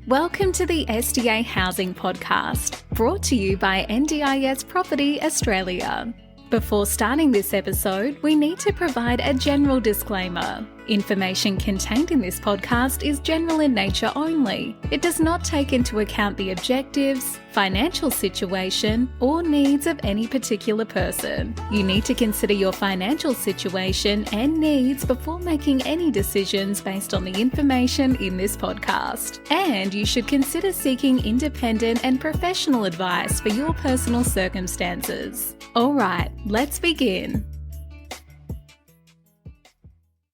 Welcome to the SDA Housing Podcast, brought to you by NDIS Property Australia. Before starting this episode, we need to provide a general disclaimer. Information contained in this podcast is general in nature only. It does not take into account the objectives, financial situation, or needs of any particular person. You need to consider your financial situation and needs before making any decisions based on the information in this podcast. And you should consider seeking independent and professional advice for your personal circumstances. All right, let's begin.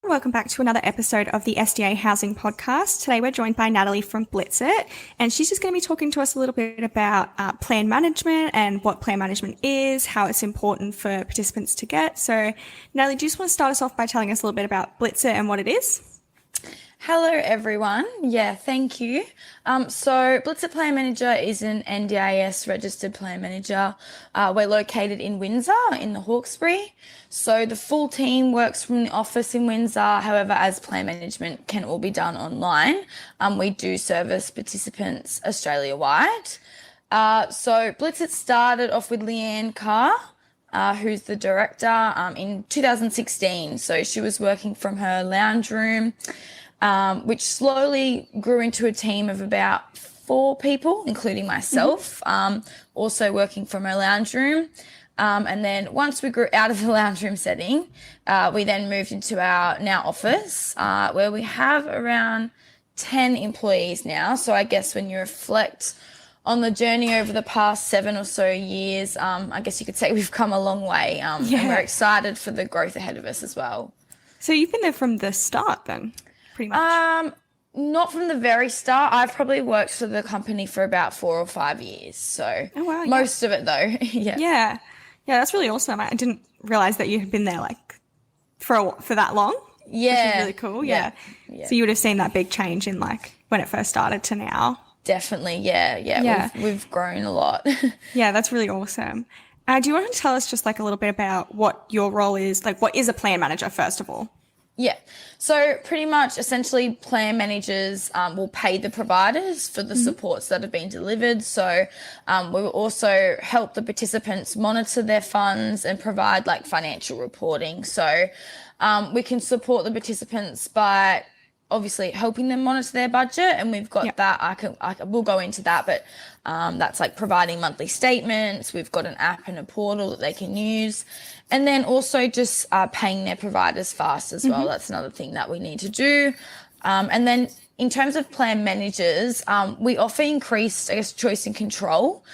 Welcome back to another episode of the SDA Housing Podcast. Today we're joined by Natalie from BlitzIt, and she's just going to be talking to us a little bit about plan management and what plan management is, how it's important for participants to get. So, Natalie, do you just want to start us off by telling us a little bit about BlitzIt and what it is? Hello, everyone. Yeah, thank you. So BlitzIt Plan Manager is an NDIS registered plan manager. We're located in Windsor in the Hawkesbury. So the full team works from the office in Windsor. However, as plan management can all be done online, we do service participants Australia-wide. So BlitzIt started off with Leanne Carr, who's the director, in 2016. So she was working from her lounge room, which slowly grew into a team of about 4 people, including myself, also working from her lounge room. And then once we grew out of the lounge room setting, we then moved into our now office, where we have around 10 employees now. So I guess when you reflect on the journey over the past 7 or so years, I guess you could say we've come a long way, and we're excited for the growth ahead of us as well. So you've been there from the start then? Pretty much. Not from the very start. I've probably worked for the company for about 4 or 5 years. So most of it though. Yeah, that's really awesome. I didn't realize that you had been there like for that long. Yeah. Which is really cool. Yeah. So you would have seen that big change in like when it first started to now. Definitely. Yeah. We've grown a lot. Yeah, that's really awesome. Do you want to tell us just like a little bit about what your role is? Like, what is a plan manager, first of all? Yeah. So pretty much essentially plan managers will pay the providers for the supports that have been delivered. So we will also help the participants monitor their funds and provide like financial reporting. So we can support the participants by obviously helping them monitor their budget, and we've got that. We'll go into that, but that's like providing monthly statements. We've got an app and a portal that they can use, and then also just paying their providers fast as well. That's another thing that we need to do. And then in terms of plan managers, we offer increased, choice and control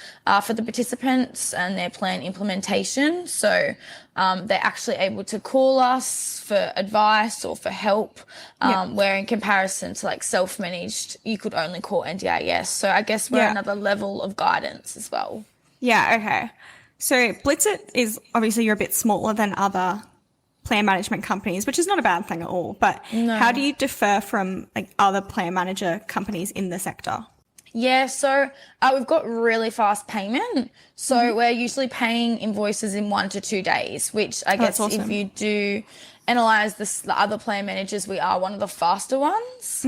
for the participants and their plan implementation. So they're actually able to call us for advice or for help, where in comparison to like self-managed, you could only call NDIS. So I guess we're another level of guidance as well. Yeah, okay. So BlitzIt is obviously you're a bit smaller than other plan management companies, which is not a bad thing at all. But how do you differ from like other plan manager companies in the sector? Yeah, so we've got really fast payment. So we're usually paying invoices in 1 to 2 days, which I guess if you do analyze the other plan managers, we are one of the faster ones.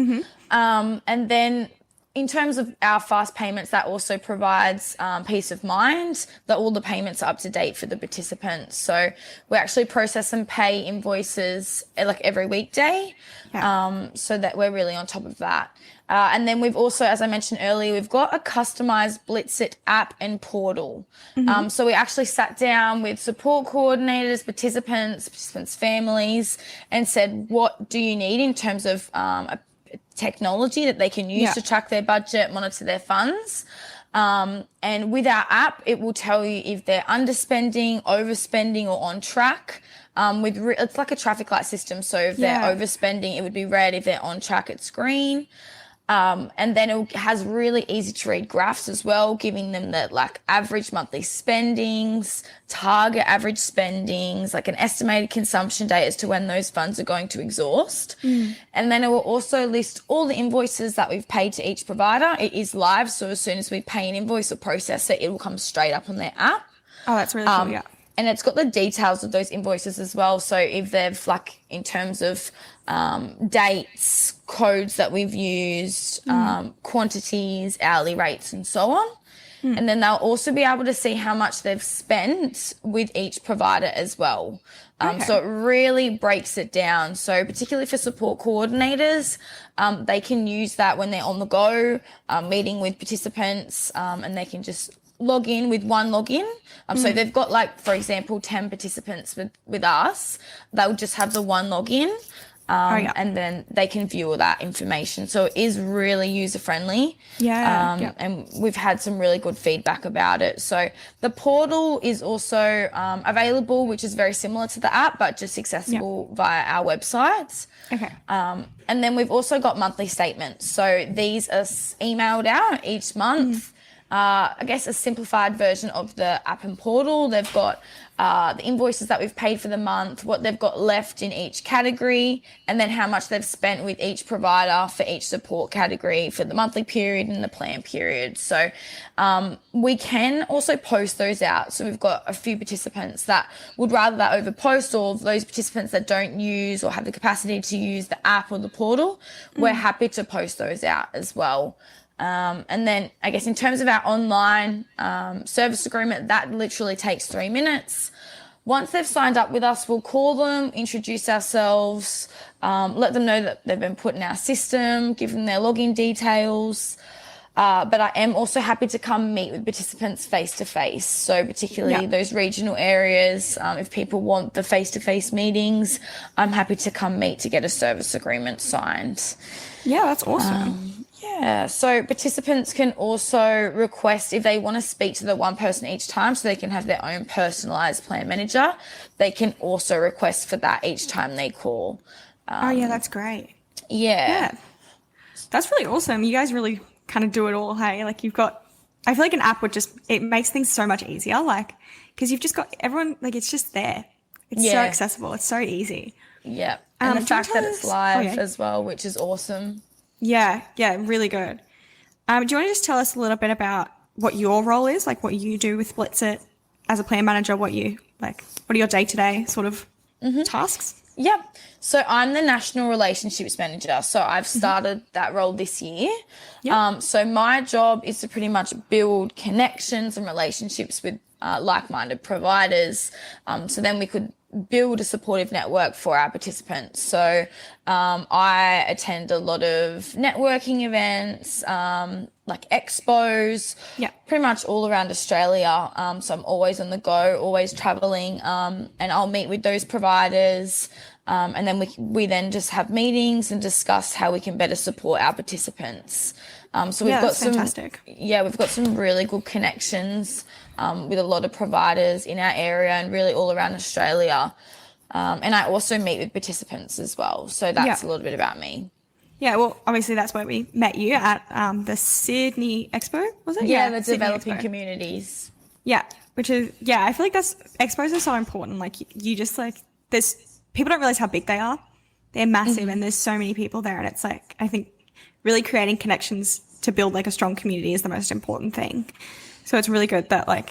And then in terms of our fast payments, that also provides peace of mind that all the payments are up to date for the participants. So we actually process and pay invoices like every weekday, so that we're really on top of that. And then we've also, as I mentioned earlier, we've got a customised BlitzIt app and portal. So we actually sat down with support coordinators, participants' families, and said, what do you need in terms of a technology that they can use to track their budget, monitor their funds. And with our app, it will tell you if they're underspending, overspending, or on track. It's like a traffic light system. So if they're overspending, it would be red. If they're on track, it's green. And then it has really easy to read graphs as well, giving them the like average monthly spendings, target average spendings, like an estimated consumption date as to when those funds are going to exhaust. And then it will also list all the invoices that we've paid to each provider. It is live. So as soon as we pay an invoice or process it, it will come straight up on their app. Oh, that's really cool. Yeah. and it's got the details of those invoices as well. So if they've like in terms of dates, codes that we've used, quantities, hourly rates, and so on. And then they'll also be able to see how much they've spent with each provider as well. So it really breaks it down. So particularly for support coordinators, they can use that when they're on the go, meeting with participants, and they can just log in with one login. So they've got like, for example, 10 participants with us, they'll just have the one login. And then they can view all that information. So it is really user-friendly. And we've had some really good feedback about it. So the portal is also available, which is very similar to the app, but just accessible via our websites. And then we've also got monthly statements. So these are emailed out each month. I guess a simplified version of the app and portal. They've got the invoices that we've paid for the month, what they've got left in each category, and then how much they've spent with each provider for each support category for the monthly period and the plan period. So we can also post those out. So we've got a few participants that would rather that over post, or those participants that don't use or have the capacity to use the app or the portal, we're happy to post those out as well. And then I guess in terms of our online service agreement, that literally takes 3 minutes. Once they've signed up with us, we'll call them, introduce ourselves, let them know that they've been put in our system, give them their login details. But I am also happy to come meet with participants face-to-face. So particularly those regional areas, if people want the face-to-face meetings, I'm happy to come meet to get a service agreement signed. Yeah, that's awesome. So participants can also request if they want to speak to the one person each time, so they can have their own personalised plan manager. They can also request for that each time they call. That's great. Yeah. That's really awesome. You guys really kind of do it all, hey? Like I feel like an app it makes things so much easier, like, because you've just got everyone, like, it's just there. It's so accessible. It's so easy. Yeah. And the fact that it's live as well, which is awesome. Yeah, really good. Do you want to just tell us a little bit about what your role is, like what you do with BlitzIt as a plan manager, what are your day-to-day sort of tasks? Yep. So I'm the National Relationships Manager. So I've started that role this year. So my job is to pretty much build connections and relationships with like-minded providers. So then we could build a supportive network for our participants. So I attend a lot of networking events, like expos, pretty much all around Australia. So I'm always on the go, always traveling, and I'll meet with those providers. And then we then just have meetings and discuss how we can better support our participants. So we've got fantastic. We've got some really good connections with a lot of providers in our area and really all around Australia. And I also meet with participants as well. So that's a little bit about me. Yeah, well, obviously that's where we met you at the Sydney Expo, was it? Yeah, the Developing Communities. Yeah, which is, I feel like expos are so important. Like you just like, people don't realize how big they are. They're massive and there's so many people there. And it's like, I think really creating connections to build like a strong community is the most important thing. So it's really good that like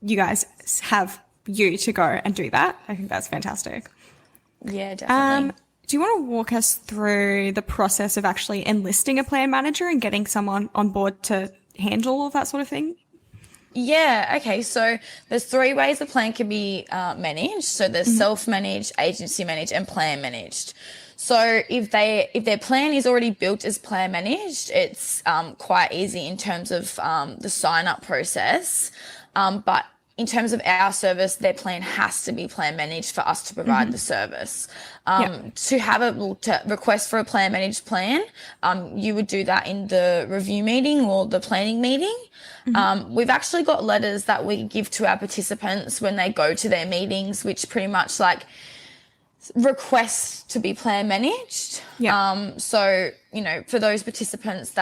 you guys have you to go and do that. I think that's fantastic. Yeah, definitely. Do you want to walk us through the process of actually enlisting a plan manager and getting someone on board to handle all of that sort of thing? Yeah, okay. So there's 3 ways a plan can be managed. So there's self-managed, agency managed, and plan managed. So if their plan is already built as plan managed, it's quite easy in terms of the sign-up process. But in terms of our service, their plan has to be plan managed for us to provide the service. To request for a plan managed plan, you would do that in the review meeting or the planning meeting. We've actually got letters that we give to our participants when they go to their meetings, which pretty much like request to be plan managed. So, for those participants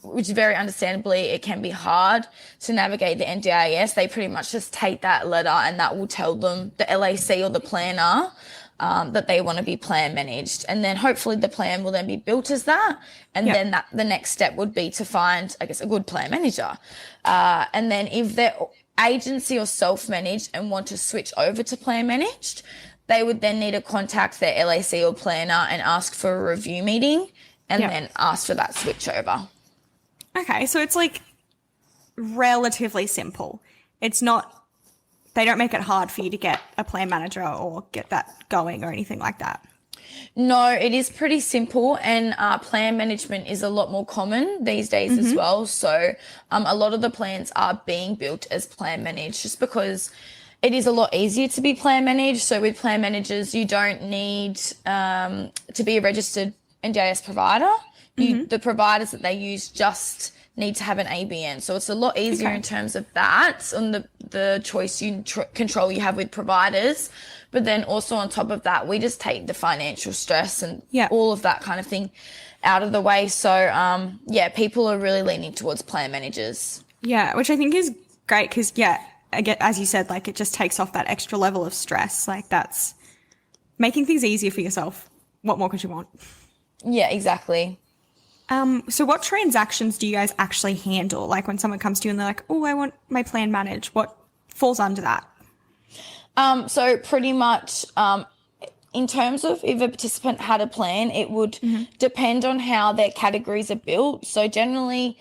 which very understandably, it can be hard to navigate the NDIS. They pretty much just take that letter and that will tell them, the LAC or the planner, that they want to be plan managed. And then hopefully the plan will then be built as that. And then the next step would be to find, I guess, a good plan manager. And then if they're agency or self-managed and want to switch over to plan managed, they would then need to contact their LAC or planner and ask for a review meeting and then ask for that switch over. Okay, so it's like relatively simple. It's not, they don't make it hard for you to get a plan manager or get that going or anything like that. No, it is pretty simple, and plan management is a lot more common these days as well. So a lot of the plans are being built as plan managed just because it is a lot easier to be plan managed. So with plan managers, you don't need to be a registered NDIS provider. The providers that they use just need to have an ABN. So it's a lot easier in terms of that, on the choice control you have with providers. But then also on top of that, we just take the financial stress and all of that kind of thing out of the way. So, people are really leaning towards plan managers. Yeah, which I think is great because, as you said, like it just takes off that extra level of stress. Like that's making things easier for yourself. What more could you want? Yeah, exactly. So what transactions do you guys actually handle? Like when someone comes to you and they're like, oh, I want my plan managed, what falls under that? So pretty much in terms of if a participant had a plan, it would depend on how their categories are built. So generally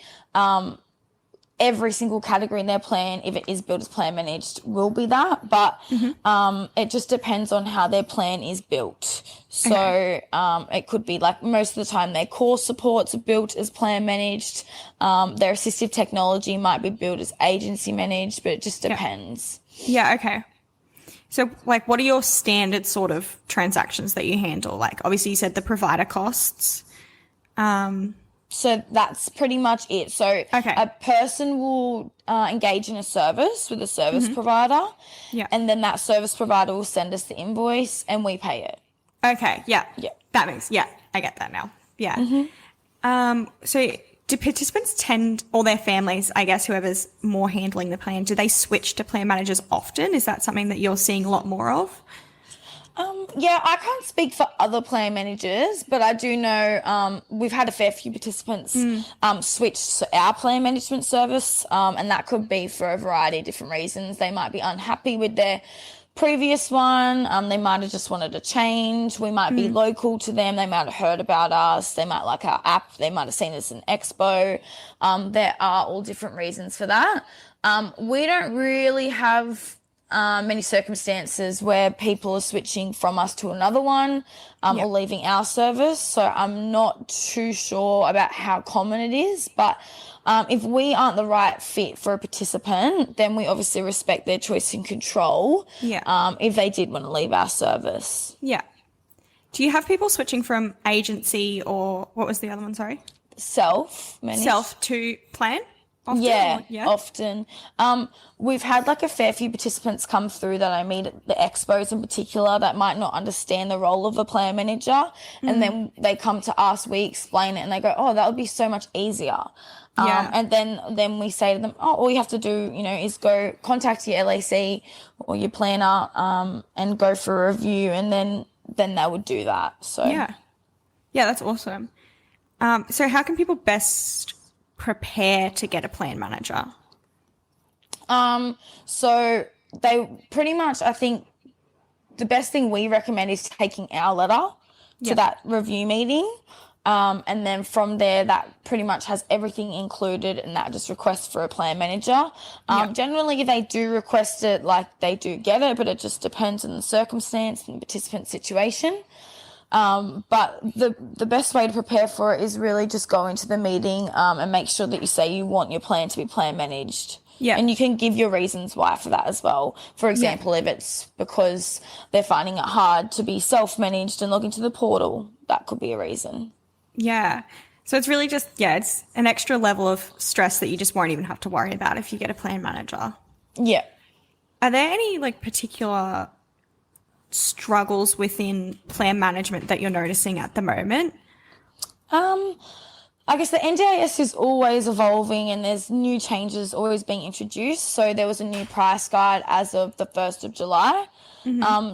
every single category in their plan, if it is built as plan managed, will be that. But it just depends on how their plan is built. So it could be like most of the time their core supports are built as plan managed. Their assistive technology might be built as agency managed, but it just depends. Yeah, okay. So, like, what are your standard sort of transactions that you handle? Like, obviously, you said the provider costs. So that's pretty much it. So a person will engage in a service with a service provider, and then that service provider will send us the invoice and we pay it. Okay, that makes, I get that now. So do participants tend, or their families, I guess, whoever's more handling the plan, do they switch to plan managers often? Is that something that you're seeing a lot more of? I can't speak for other plan managers, but I do know we've had a fair few participants switch to our plan management service, and that could be for a variety of different reasons. They might be unhappy with their previous one. They might have just wanted to change. We might be local to them. They might have heard about us. They might like our app. They might have seen us in Expo. There are all different reasons for that. We don't really have many circumstances where people are switching from us to another one or leaving our service. So I'm not too sure about how common it is. But if we aren't the right fit for a participant, then we obviously respect their choice and control if they did want to leave our service. Yeah. Do you have people switching from agency or what was the other one, sorry? Self-managed. Self to plan? Often, often. We've had like a fair few participants come through that I meet at the expos in particular that might not understand the role of a plan manager. And then they come to us, we explain it and they go, oh, that would be so much easier. And then we say to them, oh, all you have to do, is go contact your LAC or your planner and go for a review, and then they would do that. So yeah, that's awesome. So how can people best prepare to get a plan manager? So they pretty much, I think the best thing we recommend is taking our letter to that review meeting. And then from there, that pretty much has everything included, and that just requests for a plan manager. Generally, they do request it, like they do get it, but it just depends on the circumstance and the participant situation. But the best way to prepare for it is really just go into the meeting and make sure that you say you want your plan to be plan managed. Yeah. And you can give your reasons why for that as well. For example, if it's because they're finding it hard to be self-managed and log into the portal, that could be a reason. Yeah. So it's really just, it's an extra level of stress that you just won't even have to worry about if you get a plan manager. Yeah. Are there any particular struggles within plan management that you're noticing at the moment? I guess the NDIS is always evolving and there's new changes always being introduced. So there was a new price guide as of the 1st of July.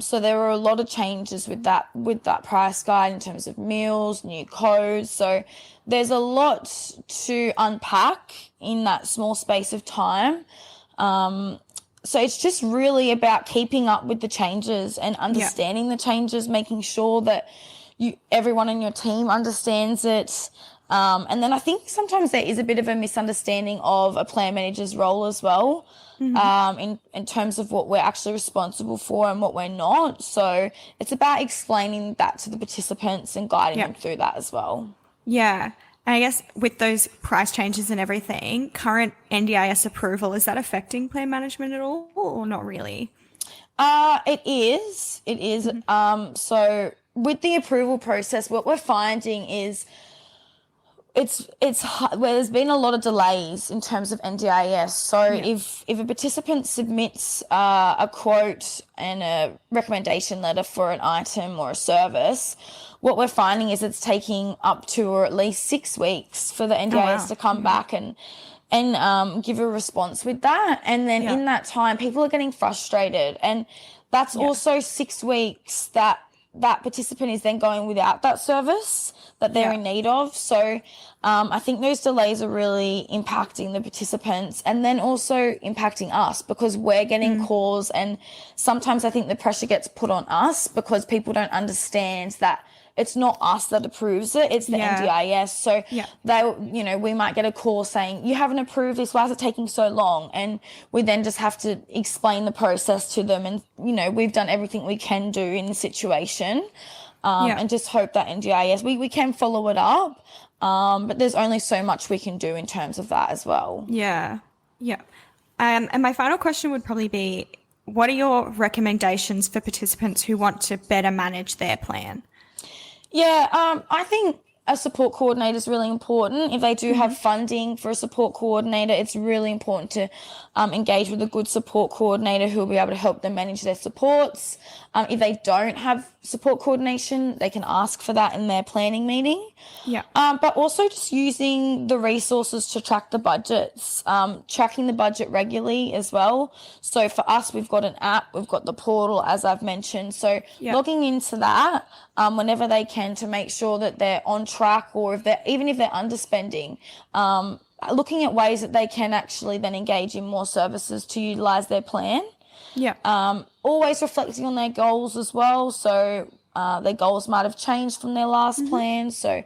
So there were a lot of changes with that price guide in terms of meals, new codes. So there's a lot to unpack in that small space of time. So it's just really about keeping up with the changes and understanding the changes, making sure that everyone in your team understands it. And then I think sometimes there is a bit of a misunderstanding of a plan manager's role as well, in terms of what we're actually responsible for and what we're not. So it's about explaining that to the participants and guiding them through that as well. Yeah. And I guess with those price changes and everything, current NDIS approval, is that affecting plan management at all or not really? It is. So with the approval process, what we're finding is it's where there's been a lot of delays in terms of NDIS. So if a participant submits a quote and a recommendation letter for an item or a service, what we're finding is it's taking up to or at least 6 weeks for the NDIS to come back and give a response with that. And then in that time, people are getting frustrated. And that's also 6 weeks that participant is then going without that service that they're in need of. So I think those delays are really impacting the participants and then also impacting us because we're getting calls, and sometimes I think the pressure gets put on us because people don't understand that it's not us that approves it, it's the NDIS. So we might get a call saying, you haven't approved this, why is it taking so long? And we then just have to explain the process to them. And, we've done everything we can do in the situation and just hope that NDIS, we can follow it up. But there's only so much we can do in terms of that as well. Yeah. Yeah. And my final question would probably be, what are your recommendations for participants who want to better manage their plan? Yeah, I think a support coordinator is really important. If they do have funding for a support coordinator, it's really important to engage with a good support coordinator who will be able to help them manage their supports. If they don't have support coordination, they can ask for that in their planning meeting. Yeah. But also just using the resources to track the budgets, tracking the budget regularly as well. So for us, we've got an app, we've got the portal, as I've mentioned. So logging into that whenever they can to make sure that they're on track, or if they're underspending, looking at ways that they can actually then engage in more services to utilize their plan. Yeah. Always reflecting on their goals as well. So their goals might have changed from their last plan. So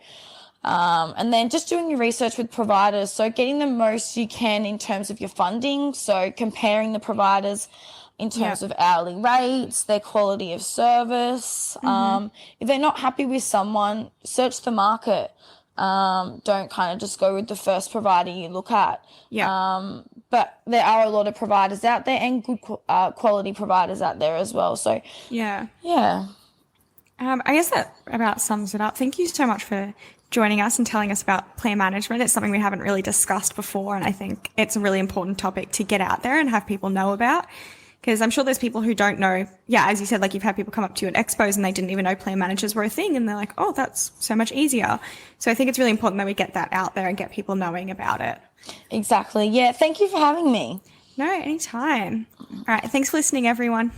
and then just doing your research with providers. So getting the most you can in terms of your funding. So comparing the providers in terms of hourly rates, their quality of service. If they're not happy with someone, search the market. Don't kind of just go with the first provider you look at. But there are a lot of providers out there and good quality providers out there as well. So I guess that about sums it up. Thank you so much for joining us and telling us about plan management. It's something we haven't really discussed before, and I think it's a really important topic to get out there and have people know about. Because I'm sure there's people who don't know. Yeah, as you said, like you've had people come up to you at expos and they didn't even know plan managers were a thing, and they're like, oh, that's so much easier. So I think it's really important that we get that out there and get people knowing about it. Exactly. Yeah, thank you for having me. No, anytime. All right, thanks for listening, everyone.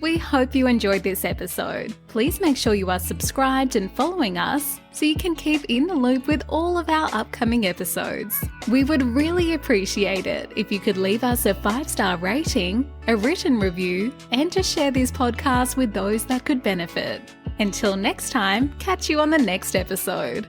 We hope you enjoyed this episode. Please make sure you are subscribed and following us so you can keep in the loop with all of our upcoming episodes. We would really appreciate it if you could leave us a 5-star rating, a written review, and to share this podcast with those that could benefit. Until next time, catch you on the next episode.